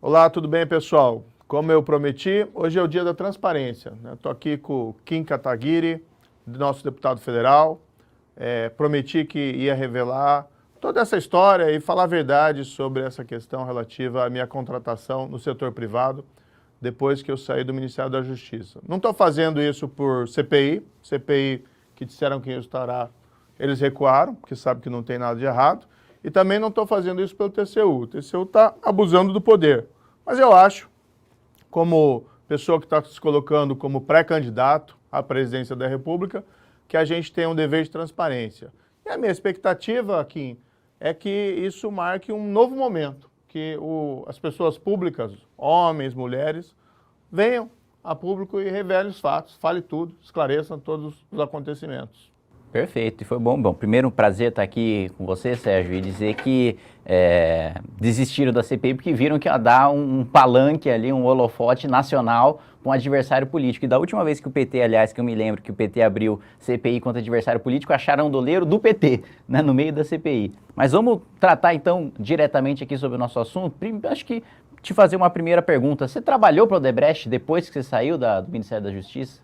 Olá, tudo bem, pessoal? Como eu prometi, hoje é o dia da transparência. Estou aqui com o Kim Kataguiri, nosso deputado federal. Prometi que ia revelar toda essa história e falar a verdade sobre essa questão relativa à minha contratação no setor privado, depois que eu saí do Ministério da Justiça. Não estou fazendo isso por CPI que disseram que ia estará, eles recuaram, porque sabem que não tem nada de errado, e também não estou fazendo isso pelo TCU. O TCU está abusando do poder. Mas eu acho, como pessoa que está se colocando como pré-candidato à presidência da República, que a gente tem um dever de transparência. E a minha expectativa, Kim, é que isso marque um novo momento, que as pessoas públicas, homens, mulheres, venham a público e revelem os fatos, fale tudo, esclareçam todos os acontecimentos. Perfeito, e foi bom. Bom, primeiro um prazer estar aqui com você, Sérgio, e dizer que desistiram da CPI porque viram que ia dar um palanque ali, um holofote nacional com um adversário político. E da última vez que o PT, aliás, que eu me lembro que o PT abriu CPI contra adversário político, acharam um doleiro do PT, né, no meio da CPI. Mas vamos tratar então diretamente aqui sobre o nosso assunto. Acho que te fazer uma primeira pergunta. Você trabalhou para o Odebrecht depois que você saiu do Ministério da Justiça?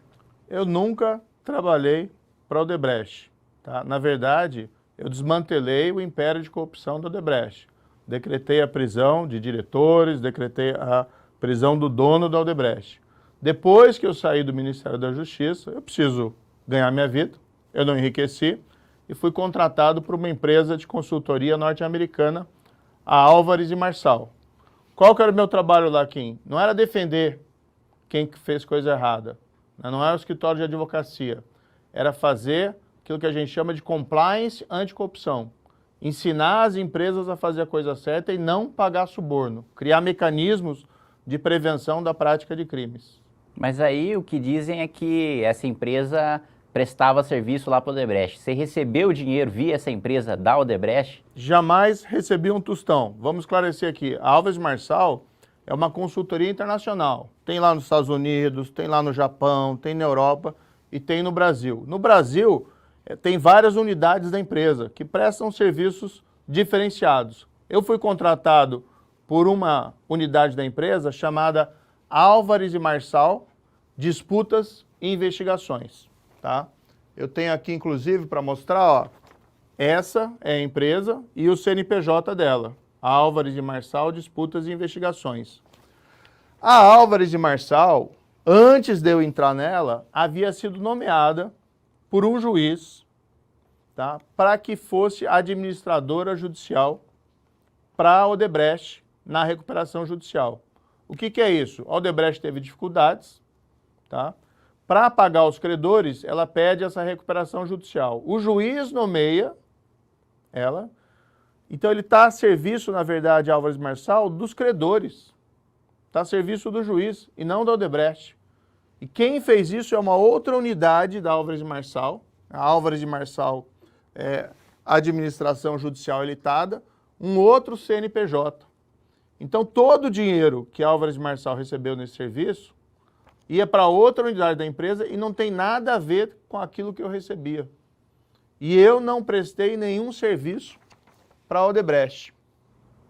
Eu nunca trabalhei para o Odebrecht. Tá? Na verdade, eu desmantelei o império de corrupção do Odebrecht. Decretei a prisão de diretores, decretei a prisão do dono da Odebrecht. Depois que eu saí do Ministério da Justiça, eu preciso ganhar minha vida, eu não enriqueci, e fui contratado por uma empresa de consultoria norte-americana, a Álvares e Marçal. Qual que era o meu trabalho lá, Kim? Não era defender quem fez coisa errada, não era o escritório de advocacia. Era fazer aquilo que a gente chama de compliance anticorrupção. Ensinar as empresas a fazer a coisa certa e não pagar suborno. Criar mecanismos de prevenção da prática de crimes. Mas aí o que dizem é que essa empresa prestava serviço lá para o Odebrecht. Você recebeu o dinheiro via essa empresa da Odebrecht? Jamais recebi um tostão. Vamos esclarecer aqui. A Álvares Marçal é uma consultoria internacional. Tem lá nos Estados Unidos, tem lá no Japão, tem na Europa e tem no Brasil. No Brasil, tem várias unidades da empresa que prestam serviços diferenciados. Eu fui contratado por uma unidade da empresa chamada Álvares e Marçal Disputas e Investigações. Tá? Eu tenho aqui, inclusive, para mostrar, ó, essa é a empresa e o CNPJ dela. Álvares e Marçal Disputas e Investigações. A Álvares e Marçal, antes de eu entrar nela, havia sido nomeada por um juiz, tá, para que fosse administradora judicial para a Odebrecht na recuperação judicial. O que é isso? A Odebrecht teve dificuldades, tá? Para pagar os credores, ela pede essa recuperação judicial. O juiz nomeia ela, então ele está a serviço, na verdade, Álvares Marçal, dos credores. Está a serviço do juiz e não da Odebrecht. E quem fez isso é uma outra unidade da Álvares Marçal, a Álvares Marçal Administração Judicial Limitada, um outro CNPJ. Então todo o dinheiro que a Álvares Marçal recebeu nesse serviço ia para outra unidade da empresa e não tem nada a ver com aquilo que eu recebia. E eu não prestei nenhum serviço para a Odebrecht.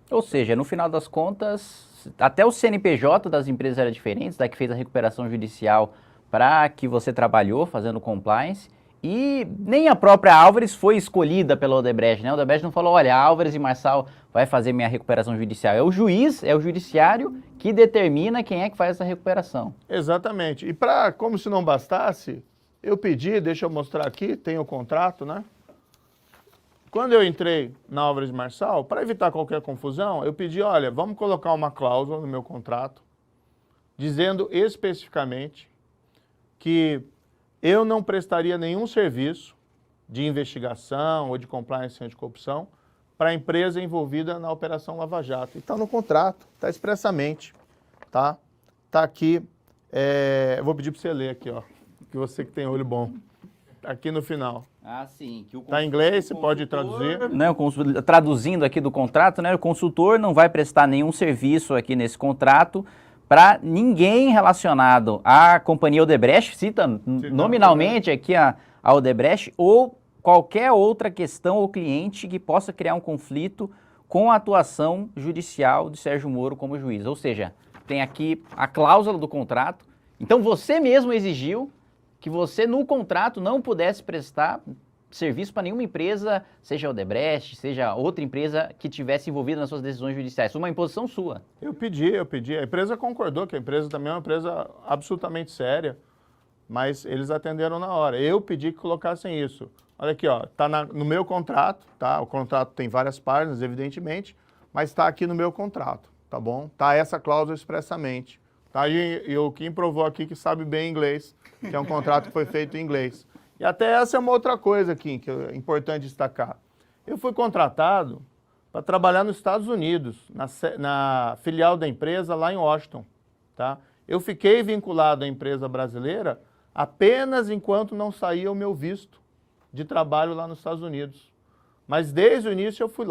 Ou seja, no final das contas, até o CNPJ das empresas era diferente, da que fez a recuperação judicial para que você trabalhou fazendo compliance, e nem a própria Álvares foi escolhida pela Odebrecht, né? A Odebrecht não falou, olha, a Álvares e Marçal vai fazer minha recuperação judicial. É o juiz, é o judiciário que determina quem é que faz essa recuperação. Exatamente. E como se não bastasse, eu pedi, deixa eu mostrar aqui, tem o contrato, né? Quando eu entrei na Álvares Marçal, para evitar qualquer confusão, eu pedi, olha, vamos colocar uma cláusula no meu contrato, dizendo especificamente que eu não prestaria nenhum serviço de investigação ou de compliance anticorrupção para a empresa envolvida na Operação Lava Jato. E está no contrato, está expressamente, tá? Está aqui, eu vou pedir para você ler aqui, ó, que você que tem olho bom. Aqui no final. Ah, sim. Está em inglês, você pode traduzir. Né, traduzindo aqui do contrato, né, o consultor não vai prestar nenhum serviço aqui nesse contrato para ninguém relacionado à companhia Odebrecht, cita nominalmente aqui a Odebrecht, ou qualquer outra questão ou cliente que possa criar um conflito com a atuação judicial de Sérgio Moro como juiz. Ou seja, tem aqui a cláusula do contrato. Então você mesmo exigiu que você no contrato não pudesse prestar serviço para nenhuma empresa, seja a Odebrecht, seja outra empresa que tivesse envolvida nas suas decisões judiciais. Uma imposição sua. Eu pedi. A empresa concordou, que a empresa também é uma empresa absolutamente séria, mas eles atenderam na hora. Eu pedi que colocassem isso. Olha aqui, ó, tá no meu contrato, tá? O contrato tem várias páginas, evidentemente, mas está aqui no meu contrato, tá bom? Tá essa cláusula expressamente. Tá? E o Kim provou aqui que sabe bem inglês, que é um contrato que foi feito em inglês. E até essa é uma outra coisa, Kim, que é importante destacar. Eu fui contratado para trabalhar nos Estados Unidos, na filial da empresa lá em Washington, tá? Eu fiquei vinculado à empresa brasileira apenas enquanto não saía o meu visto de trabalho lá nos Estados Unidos. Mas desde o início eu fui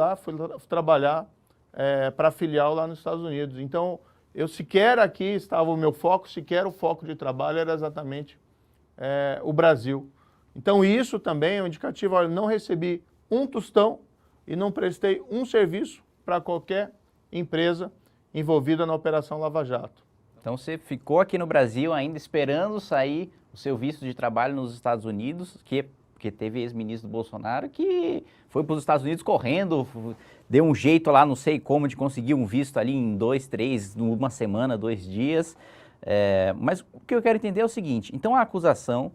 trabalhar para a filial lá nos Estados Unidos. Então, eu sequer aqui estava o meu foco, sequer o foco de trabalho era exatamente o Brasil. Então, isso também é um indicativo, olha, não recebi um tostão e não prestei um serviço para qualquer empresa envolvida na Operação Lava Jato. Então, você ficou aqui no Brasil ainda esperando sair o seu visto de trabalho nos Estados Unidos, porque teve ex-ministro do Bolsonaro que foi para os Estados Unidos correndo, deu um jeito lá, não sei como, de conseguir um visto ali em 2, 3, uma semana, 2 dias. Mas o que eu quero entender é o seguinte, então a acusação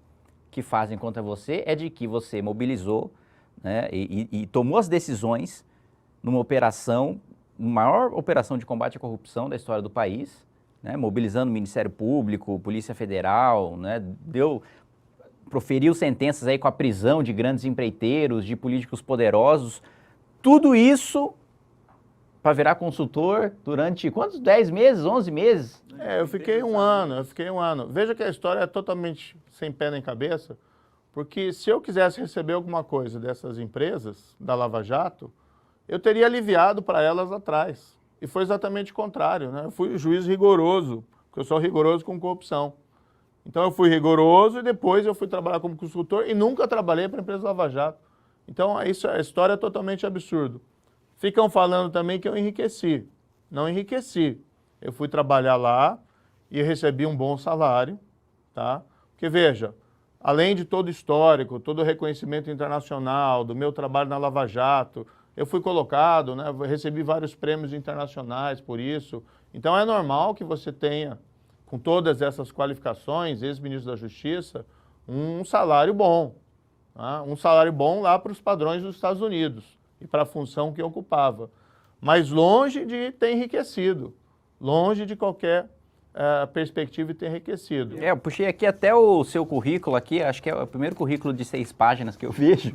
que fazem contra você é de que você mobilizou, né, e tomou as decisões numa operação, maior operação de combate à corrupção da história do país, né, mobilizando o Ministério Público, Polícia Federal, né, proferiu sentenças aí com a prisão de grandes empreiteiros, de políticos poderosos, tudo isso para virar consultor durante quantos? 10 meses, 11 meses? Eu fiquei um ano. Veja que a história é totalmente sem pé nem cabeça, porque se eu quisesse receber alguma coisa dessas empresas, da Lava Jato, eu teria aliviado para elas atrás. E foi exatamente o contrário, né? Eu fui juiz rigoroso, porque eu sou rigoroso com corrupção. Então eu fui rigoroso e depois eu fui trabalhar como consultor e nunca trabalhei para a empresa Lava Jato. Então a história é totalmente absurda. Ficam falando também que eu enriqueci. Não enriqueci. Eu fui trabalhar lá e recebi um bom salário, tá? Porque veja, além de todo o histórico, todo o reconhecimento internacional do meu trabalho na Lava Jato, eu fui colocado, né? Recebi vários prêmios internacionais por isso. Então é normal que você tenha, com todas essas qualificações, ex-ministro da Justiça, um salário bom. Tá? Um salário bom lá para os padrões dos Estados Unidos e para a função que ocupava. Mas longe de ter enriquecido, longe de qualquer perspectiva de ter enriquecido. Eu puxei aqui até o seu currículo aqui, acho que é o primeiro currículo de 6 páginas que eu vejo,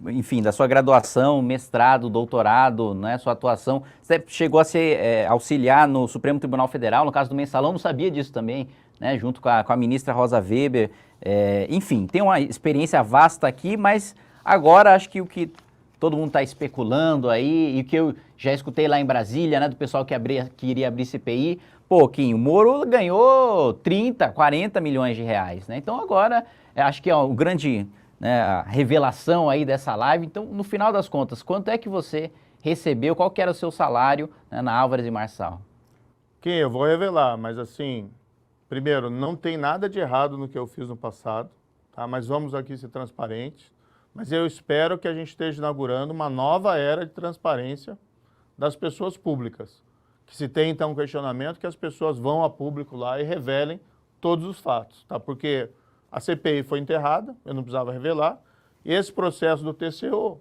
enfim, da sua graduação, mestrado, doutorado, né, sua atuação. Você chegou a ser auxiliar no Supremo Tribunal Federal, no caso do Mensalão, não sabia disso também, né, junto com a ministra Rosa Weber. Enfim, tem uma experiência vasta aqui, mas agora acho que o que todo mundo está especulando aí, e que eu já escutei lá em Brasília, né, do pessoal que iria abrir CPI, pô, Kim, o Moro ganhou 30, 40 milhões de reais, né? Então agora, acho que é o grande, né, a revelação aí dessa live. Então, no final das contas, quanto é que você recebeu, qual que era o seu salário, né, na Álvares e Marçal? Kim, eu vou revelar, mas assim, primeiro, não tem nada de errado no que eu fiz no passado, tá? Mas vamos aqui ser transparentes. Mas eu espero que a gente esteja inaugurando uma nova era de transparência das pessoas públicas. Que se tem, então, um questionamento, que as pessoas vão a público lá e revelem todos os fatos, tá? Porque a CPI foi enterrada, eu não precisava revelar, e esse processo do TCU,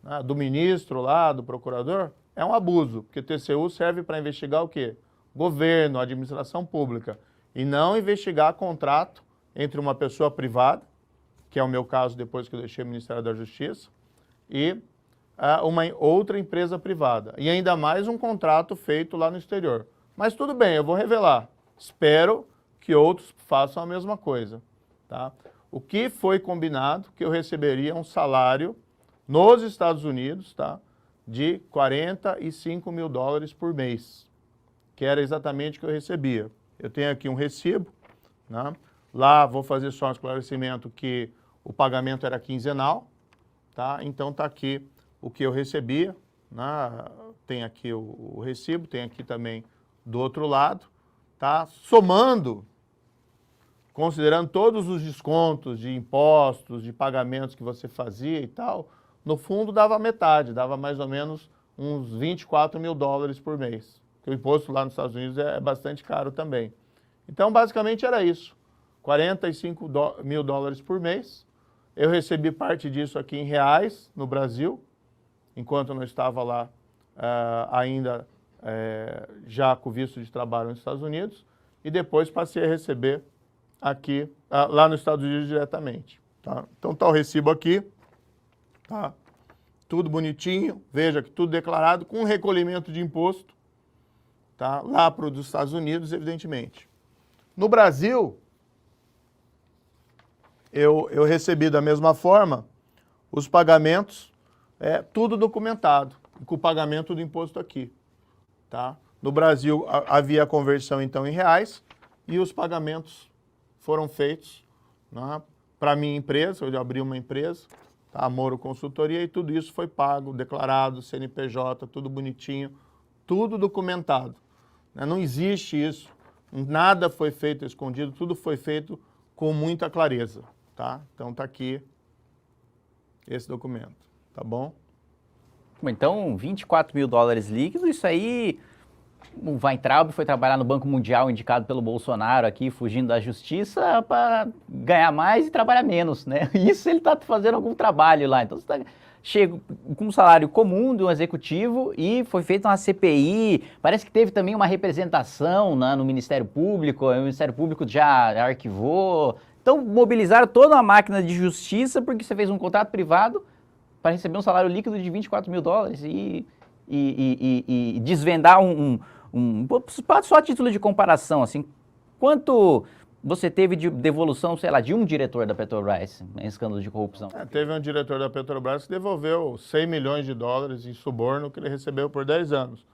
né, do ministro lá, do procurador, é um abuso, porque o TCU serve para investigar o quê? Governo, administração pública, e não investigar contrato entre uma pessoa privada, que é o meu caso depois que eu deixei o Ministério da Justiça, e uma outra empresa privada. E ainda mais um contrato feito lá no exterior. Mas tudo bem, eu vou revelar. Espero que outros façam a mesma coisa. Tá? O que foi combinado, que eu receberia um salário nos Estados Unidos, tá, de $45 mil por mês, que era exatamente o que eu recebia. Eu tenho aqui um recibo, né? Lá vou fazer só um esclarecimento que o pagamento era quinzenal, tá? Então está aqui o que eu recebia, né? Tem aqui o recibo, tem aqui também do outro lado, tá? Somando, considerando todos os descontos de impostos, de pagamentos que você fazia e tal, no fundo dava metade, dava mais ou menos uns 24 mil dólares por mês. Porque o imposto lá nos Estados Unidos é bastante caro também. Então, basicamente era isso, 45 mil dólares por mês. Eu recebi parte disso aqui em reais, no Brasil, enquanto eu não estava lá ainda já com visto de trabalho nos Estados Unidos, e depois passei a receber aqui, lá nos Estados Unidos diretamente. Tá? Então está o recibo aqui, tá? Tudo bonitinho, veja que tudo declarado, com recolhimento de imposto, tá? Lá para os Estados Unidos, evidentemente. No Brasil, eu recebi da mesma forma os pagamentos, tudo documentado, com o pagamento do imposto aqui. Tá? No Brasil havia a conversão então em reais e os pagamentos foram feitos, né, para a minha empresa, eu abri uma empresa, tá? Moro Consultoria, e tudo isso foi pago, declarado, CNPJ, tudo bonitinho, tudo documentado. Né? Não existe isso, nada foi feito escondido, tudo foi feito com muita clareza. Tá? Então está aqui esse documento, tá bom? Então, 24 mil dólares líquidos, isso aí, o Weintraub foi trabalhar no Banco Mundial indicado pelo Bolsonaro aqui, fugindo da justiça para ganhar mais e trabalhar menos, né? Isso ele está fazendo algum trabalho lá. Então, você chega com um salário comum de um executivo e foi feita uma CPI, parece que teve também uma representação, né, no Ministério Público, o Ministério Público já arquivou. Então, mobilizaram toda uma máquina de justiça porque você fez um contrato privado para receber um salário líquido de 24 mil dólares e desvendar só a título de comparação, assim, quanto você teve de devolução, sei lá, de um diretor da Petrobras em escândalo de corrupção? Teve um diretor da Petrobras que devolveu 100 milhões de dólares em suborno que ele recebeu por 10 anos.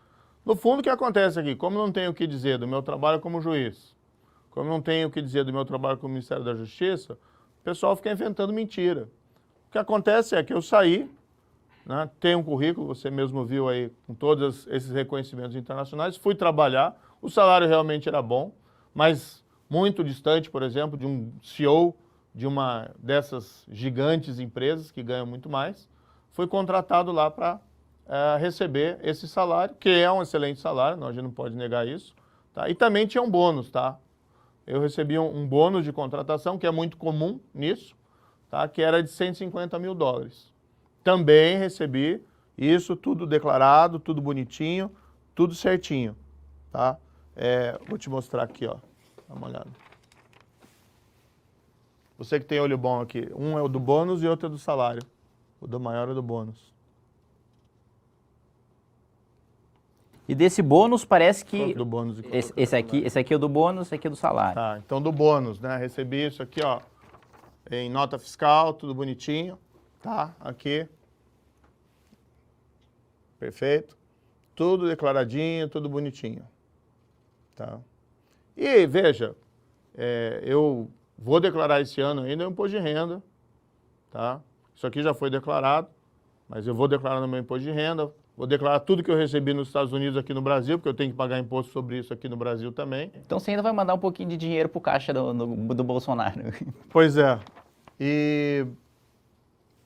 No fundo, o que acontece aqui? Como não tenho o que dizer do meu trabalho como juiz, como não tenho o que dizer do meu trabalho como Ministério da Justiça, o pessoal fica inventando mentira. O que acontece é que eu saí, né, tenho um currículo, você mesmo viu aí, com todos esses reconhecimentos internacionais, fui trabalhar, o salário realmente era bom, mas muito distante, por exemplo, de um CEO de uma dessas gigantes empresas que ganham muito mais. Fui contratado lá para receber esse salário, que é um excelente salário, não, a gente não pode negar isso. Tá? E também tinha um bônus, tá? Eu recebi um bônus de contratação, que é muito comum nisso, tá? Que era de 150 mil dólares. Também recebi isso, tudo declarado, tudo bonitinho, tudo certinho. Tá? Vou te mostrar aqui, ó. Dá uma olhada. Você que tem olho bom aqui, um é o do bônus e outro é do salário. O do maior é do bônus. E desse bônus parece que Do bônus esse aqui é o do bônus, esse aqui é do salário. Tá, então do bônus, né? Recebi isso aqui, ó, em nota fiscal, tudo bonitinho, tá? Aqui. Perfeito. Tudo declaradinho, tudo bonitinho. Tá? E veja, eu vou declarar esse ano ainda o imposto de renda, tá? Isso aqui já foi declarado, mas eu vou declarar no meu imposto de renda, vou declarar tudo que eu recebi nos Estados Unidos aqui no Brasil, porque eu tenho que pagar imposto sobre isso aqui no Brasil também. Então você ainda vai mandar um pouquinho de dinheiro pro caixa do Bolsonaro. Pois é. E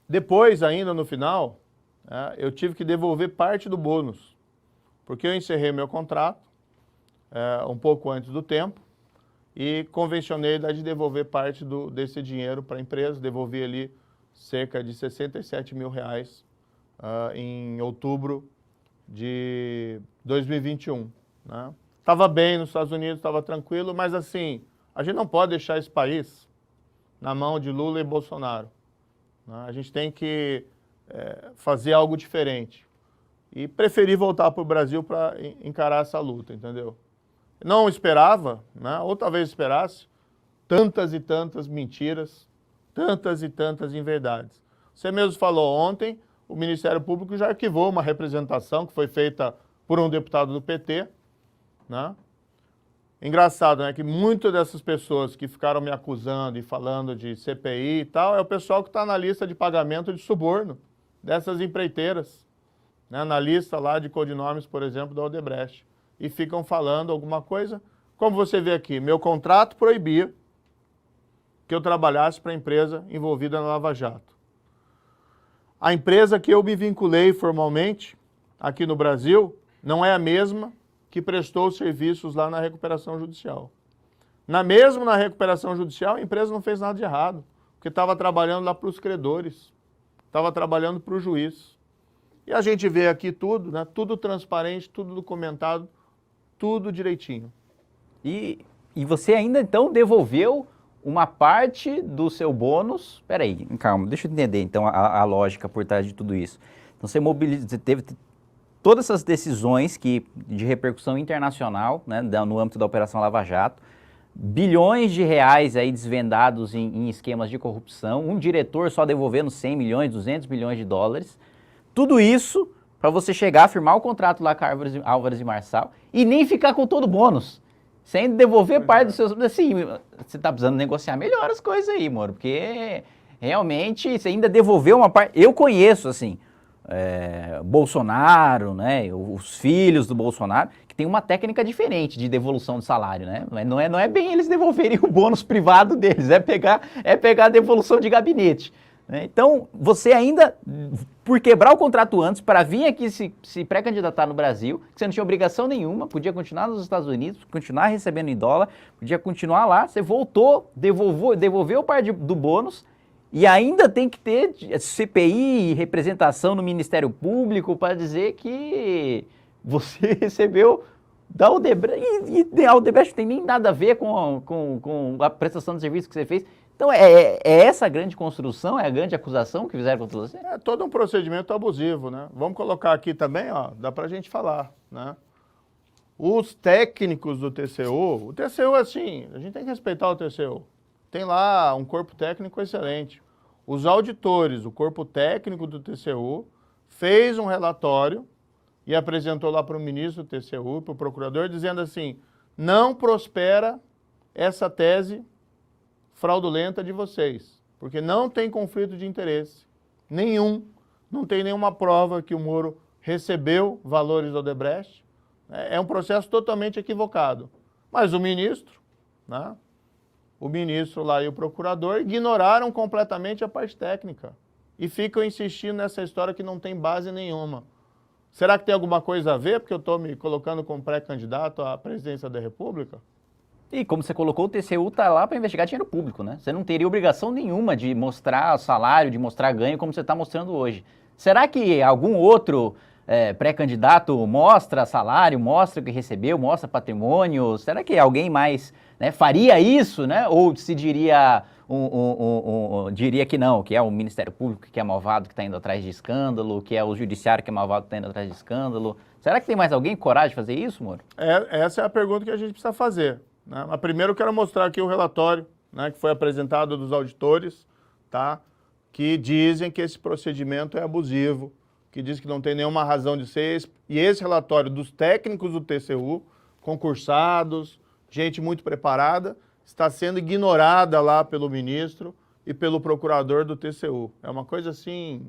depois, ainda no final, eu tive que devolver parte do bônus, porque eu encerrei meu contrato um pouco antes do tempo e convencionei de devolver parte desse dinheiro para a empresa, devolvi ali cerca de 67 mil reais em outubro de 2021. Né? Estava bem nos Estados Unidos, estava tranquilo, mas assim, a gente não pode deixar esse país na mão de Lula e Bolsonaro. Né? A gente tem que fazer algo diferente. E preferi voltar para o Brasil para encarar essa luta, entendeu? Não esperava, né? Ou talvez esperasse, tantas e tantas mentiras, tantas e tantas inverdades. Você mesmo falou ontem, o Ministério Público já arquivou uma representação que foi feita por um deputado do PT, né? Engraçado, né, que muitas dessas pessoas que ficaram me acusando e falando de CPI e tal, é o pessoal que está na lista de pagamento de suborno dessas empreiteiras. né, na lista lá de codinomes, por exemplo, da Odebrecht, e ficam falando alguma coisa. Como você vê aqui, meu contrato proibia que eu trabalhasse para a empresa envolvida na Lava Jato. A empresa que eu me vinculei formalmente aqui no Brasil não é a mesma que prestou os serviços lá na recuperação judicial. Na recuperação judicial, a empresa não fez nada de errado, porque estava trabalhando lá para os credores, estava trabalhando para o juiz. E a gente vê aqui tudo, né? Tudo transparente, tudo documentado, tudo direitinho. E você ainda então devolveu uma parte do seu bônus. Peraí, calma, deixa eu entender então a lógica por trás de tudo isso. Então você teve todas essas decisões de repercussão internacional, né, no âmbito da Operação Lava Jato, bilhões de reais aí desvendados em esquemas de corrupção, um diretor só devolvendo 100 milhões, 200 milhões de dólares. Tudo isso para você chegar a firmar o contrato lá com a Álvares e Marçal e nem ficar com todo o bônus. Você ainda devolver parte dos seus... Assim, você tá precisando negociar melhor as coisas aí, Moro, porque realmente você ainda devolveu uma parte... Eu conheço, assim, Bolsonaro, né, os filhos do Bolsonaro, que tem uma técnica diferente de devolução de salário, né? Não é bem eles devolverem o bônus privado deles, é pegar a devolução de gabinete. Então, você ainda, por quebrar o contrato antes, para vir aqui se pré-candidatar no Brasil, que você não tinha obrigação nenhuma, podia continuar nos Estados Unidos, continuar recebendo em dólar, podia continuar lá, você voltou, devolveu parte do bônus e ainda tem que ter CPI e representação no Ministério Público para dizer que você recebeu da Odebrecht, e a Odebrecht não tem nem nada a ver com a prestação de serviço que você fez. Então, é essa a grande construção, é a grande acusação que fizeram contra você? É todo um procedimento abusivo, né? Vamos colocar aqui também, ó, dá pra gente falar, né? Os técnicos do TCU, o TCU, assim, a gente tem que respeitar o TCU. Tem lá um corpo técnico excelente. Os auditores, o corpo técnico do TCU, fez um relatório e apresentou lá para o ministro do TCU, para o procurador, dizendo assim, não prospera essa tese fraudulenta de vocês, porque não tem conflito de interesse nenhum, não tem nenhuma prova que o Moro recebeu valores da Odebrecht, é um processo totalmente equivocado. Mas o ministro, né, o ministro lá e o procurador ignoraram completamente a parte técnica e ficam insistindo nessa história que não tem base nenhuma. Será que tem alguma coisa a ver porque eu estou me colocando como pré-candidato à presidência da República? E como você colocou, o TCU está lá para investigar dinheiro público, né? Você não teria obrigação nenhuma de mostrar salário, de mostrar ganho como você está mostrando hoje. Será que algum outro pré-candidato mostra salário, mostra o que recebeu, mostra patrimônio? Será que alguém mais, né, faria isso, né? Ou se diria, diria que não, que é o Ministério Público que é malvado, que está indo atrás de escândalo, que é o Judiciário que é malvado, que está indo atrás de escândalo? Será que tem mais alguém com coragem de fazer isso, Moro? Essa é a pergunta que a gente precisa fazer. Né? Mas primeiro eu quero mostrar aqui o relatório, né, que foi apresentado dos auditores, tá? Que dizem que esse procedimento é abusivo, que diz que não tem nenhuma razão de ser. E esse relatório dos técnicos do TCU, concursados, gente muito preparada, está sendo ignorada lá pelo ministro e pelo procurador do TCU. É uma coisa assim,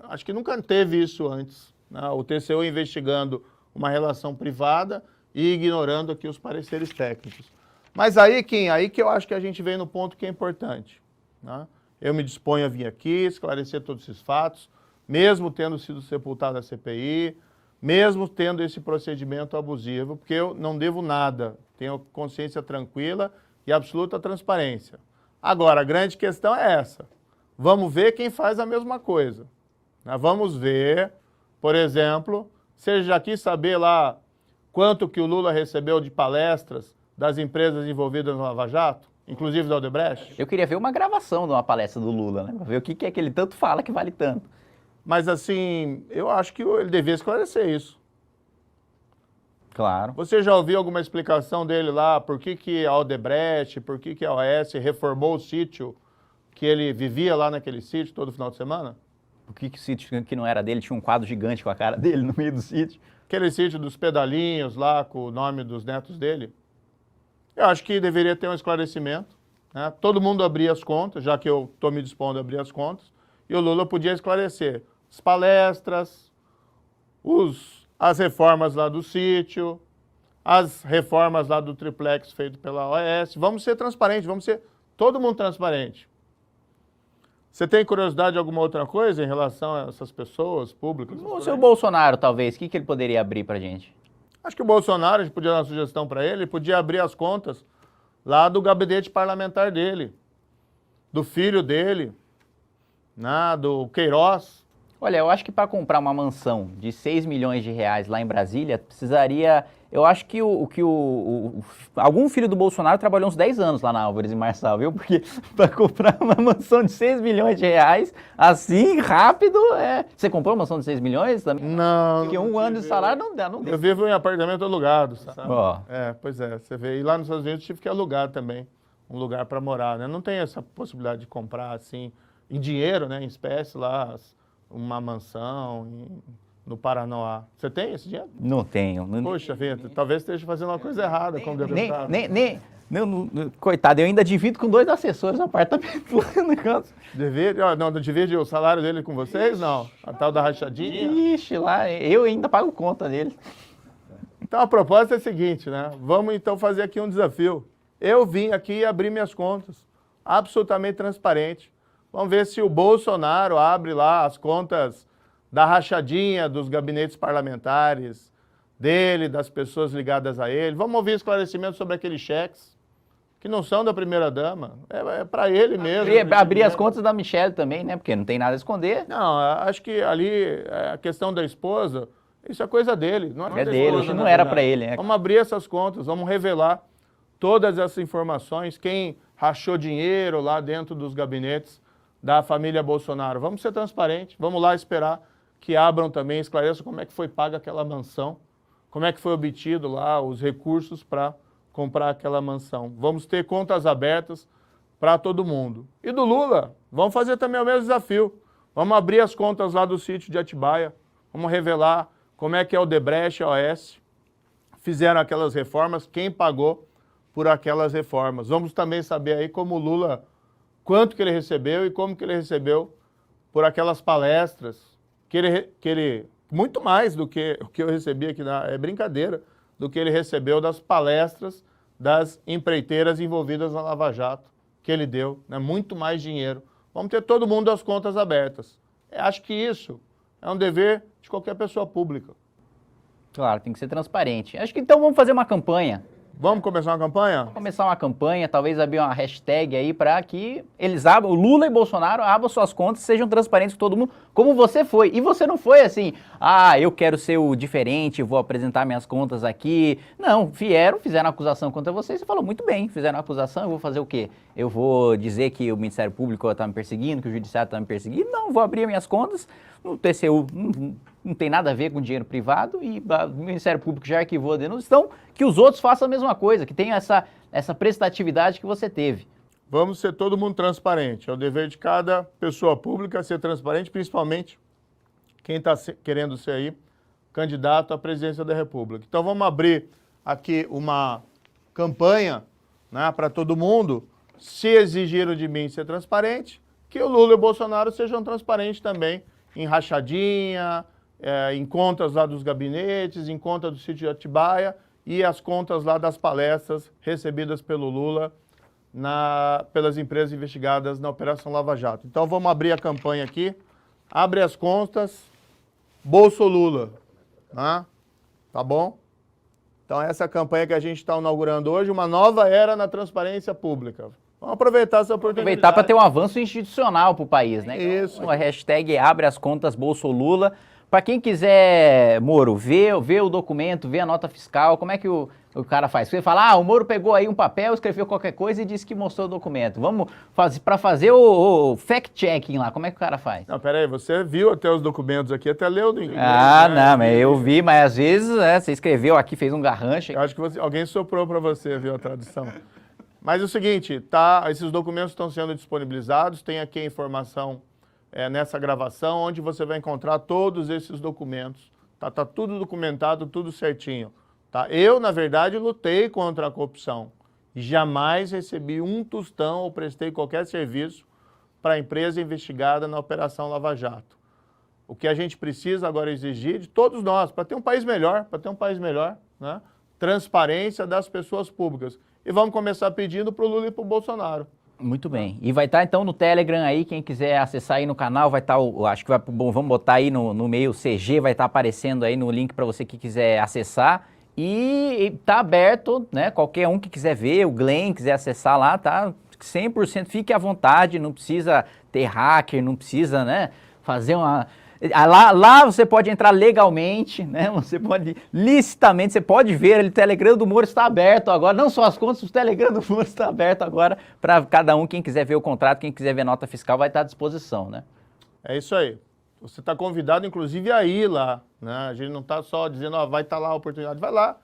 acho que nunca teve isso antes, né? O TCU investigando uma relação privada e ignorando aqui os pareceres técnicos. Mas aí, Kim, aí que eu acho que a gente vem no ponto que é importante, né? Eu me disponho a vir aqui, esclarecer todos esses fatos, mesmo tendo sido sepultada a CPI, mesmo tendo esse procedimento abusivo, porque eu não devo nada, tenho consciência tranquila e absoluta transparência. Agora, a grande questão é essa. Vamos ver quem faz a mesma coisa. Vamos ver, por exemplo, você já quis saber lá quanto que o Lula recebeu de palestras das empresas envolvidas no Lava Jato, inclusive da Odebrecht? Eu queria ver uma gravação de uma palestra do Lula, né? Pra ver o que é que ele tanto fala que vale tanto. Mas assim, eu acho que ele devia esclarecer isso. Claro. Você já ouviu alguma explicação dele lá, por que a Odebrecht, por que a OAS reformou o sítio que ele vivia lá naquele sítio todo final de semana? Por que o sítio que não era dele tinha um quadro gigante com a cara dele no meio do sítio? Aquele sítio dos pedalinhos lá, com o nome dos netos dele. Eu acho que deveria ter um esclarecimento, né? Todo mundo abrir as contas, já que eu estou me dispondo a abrir as contas, e o Lula podia esclarecer as palestras, as reformas lá do sítio, as reformas lá do triplex feito pela OAS. Vamos ser transparentes, vamos ser todo mundo transparente. Você tem curiosidade de alguma outra coisa em relação a essas pessoas públicas? O seu Bolsonaro, talvez, o que ele poderia abrir pra gente? Acho que o Bolsonaro, a gente podia dar uma sugestão para ele podia abrir as contas lá do gabinete parlamentar dele, do filho dele, né, do Queiroz. Olha, eu acho que para comprar uma mansão de 6 milhões de reais lá em Brasília, precisaria... Eu acho que algum filho do Bolsonaro trabalhou uns 10 anos lá na Álvares e Marçal, viu? Porque para comprar uma mansão de 6 milhões de reais, assim, rápido, Você comprou uma mansão de 6 milhões? Não. Porque um ano de salário não dá, Eu vivo em apartamento alugado, sabe? Ó. Pois é, você vê. E lá nos Estados Unidos tive que alugar também, um lugar para morar, né? Não tem essa possibilidade de comprar, assim, em dinheiro, né? Em espécie lá, uma mansão no Paranoá. Você tem esse dinheiro? Não tenho. Poxa vida, talvez esteja fazendo uma coisa errada como deputado. Coitado, eu ainda divido com 2 assessores o apartamento lá no negócio. Divide o salário dele com vocês? Não. A tal da rachadinha? Ixi, lá, eu ainda pago conta dele. Então a proposta é a seguinte, né? Vamos então fazer aqui um desafio. Eu vim aqui abrir minhas contas, absolutamente transparente. Vamos ver se o Bolsonaro abre lá as contas da rachadinha dos gabinetes parlamentares, dele, das pessoas ligadas a ele. Vamos ouvir esclarecimentos sobre aqueles cheques, que não são da primeira-dama. É para ele mesmo. Abrir as contas da Michelle também, né? Porque não tem nada a esconder. Não, acho que ali a questão da esposa, isso é coisa dele. Não é dele, isso não era para ele, né? Vamos abrir essas contas, vamos revelar todas essas informações, quem rachou dinheiro lá dentro dos gabinetes da família Bolsonaro. Vamos ser transparentes, vamos lá esperar que abram também, esclareçam como é que foi paga aquela mansão, como é que foi obtido lá os recursos para comprar aquela mansão. Vamos ter contas abertas para todo mundo. E do Lula, vamos fazer também o mesmo desafio. Vamos abrir as contas lá do sítio de Atibaia, vamos revelar como é que a Odebrecht e a OAS fizeram aquelas reformas, quem pagou por aquelas reformas. Vamos também saber aí como o Lula, quanto que ele recebeu e como que ele recebeu por aquelas palestras, que ele muito mais do que o que eu recebi aqui, é brincadeira, do que ele recebeu das palestras das empreiteiras envolvidas na Lava Jato, que ele deu, né? Muito mais dinheiro. Vamos ter todo mundo as contas abertas. Acho que isso é um dever de qualquer pessoa pública. Claro, tem que ser transparente. Acho que então vamos fazer uma campanha. Vamos começar uma campanha? Vamos começar uma campanha, talvez abrir uma hashtag aí para que eles abram, o Lula e Bolsonaro abram suas contas, sejam transparentes com todo mundo, como você foi. E você não foi assim, eu quero ser o diferente, vou apresentar minhas contas aqui. Não, fizeram acusação contra você, você falou, muito bem, fizeram acusação, eu vou fazer o quê? Eu vou dizer que o Ministério Público está me perseguindo, que o Judiciário está me perseguindo? Não, vou abrir minhas contas, o TCU não tem nada a ver com dinheiro privado e o Ministério Público já arquivou a denúncia, então que os outros façam a mesma coisa, que tenham essa prestatividade que você teve. Vamos ser todo mundo transparente, é o dever de cada pessoa pública ser transparente, principalmente quem está querendo ser aí candidato à presidência da República. Então vamos abrir aqui uma campanha, né, para todo mundo, se exigiram de mim ser transparente, que o Lula e o Bolsonaro sejam transparentes também em rachadinha, em contas lá dos gabinetes, em conta do sítio de Atibaia e as contas lá das palestras recebidas pelo Lula pelas empresas investigadas na Operação Lava Jato. Então vamos abrir a campanha aqui, abre as contas, Bolso Lula, né? Tá bom? Então essa é a campanha que a gente está inaugurando hoje, uma nova era na transparência pública. Vamos aproveitar essa oportunidade. Aproveitar para ter um avanço institucional para o país, né? Isso. Então, a hashtag abre as contas Bolso Lula. Para quem quiser, Moro, ver o documento, ver a nota fiscal, como é que o cara faz? Você fala, o Moro pegou aí um papel, escreveu qualquer coisa e disse que mostrou o documento. Vamos para fazer o fact-checking lá, como é que o cara faz? Não, peraí, você viu até os documentos aqui, até leu no inglês. Não, mas eu vi, mas às vezes você escreveu aqui, fez um garrancho. Eu acho que alguém soprou para você, viu, a tradução. Mas é o seguinte, esses documentos estão sendo disponibilizados, tem aqui a informação nessa gravação, onde você vai encontrar todos esses documentos. Tá tudo documentado, tudo certinho. Tá? Eu, na verdade, lutei contra a corrupção. Jamais recebi um tostão ou prestei qualquer serviço para a empresa investigada na Operação Lava Jato. O que a gente precisa agora exigir de todos nós, para ter um país melhor, né? Transparência das pessoas públicas. E vamos começar pedindo para o Lula e para o Bolsonaro. Muito bem. E vai estar então no Telegram aí, quem quiser acessar aí no canal, vai estar, acho que vai, bom, vamos botar aí no meio o CG, vai estar aparecendo aí no link para você que quiser acessar. E tá aberto, né? Qualquer um que quiser ver, o Glenn quiser acessar lá, tá 100%, fique à vontade, não precisa ter hacker, não precisa, né, fazer uma... Lá você pode entrar legalmente, né? Você pode, licitamente, você pode ver, o Telegram do Moro está aberto agora, não só as contas, o Telegram do Moro está aberto agora para cada um, quem quiser ver o contrato, quem quiser ver nota fiscal, vai estar à disposição, né? É isso aí. Você está convidado, inclusive, a ir lá, né? A gente não está só dizendo, ó, vai estar lá a oportunidade, vai lá.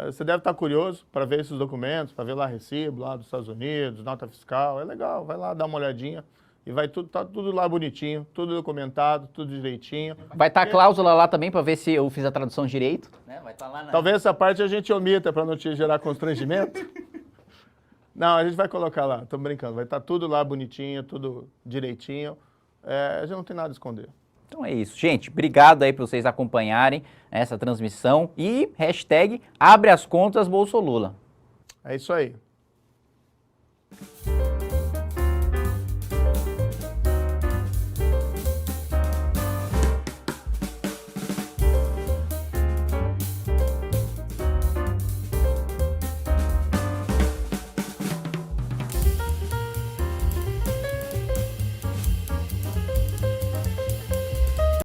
Você deve estar curioso para ver esses documentos, para ver lá recibo, lá dos Estados Unidos, nota fiscal, é legal, vai lá dar uma olhadinha. E vai tudo, tá tudo lá bonitinho, tudo documentado, tudo direitinho. Vai estar a cláusula lá também para ver se eu fiz a tradução direito. Né? Vai estar lá na... Talvez essa parte a gente omita para não te gerar constrangimento. Não, a gente vai colocar lá, tô brincando. Vai estar tudo lá bonitinho, tudo direitinho. A gente não tem nada a esconder. Então é isso. Gente, obrigado aí por vocês acompanharem essa transmissão. E hashtag abre as contas Bolsolula. É isso aí.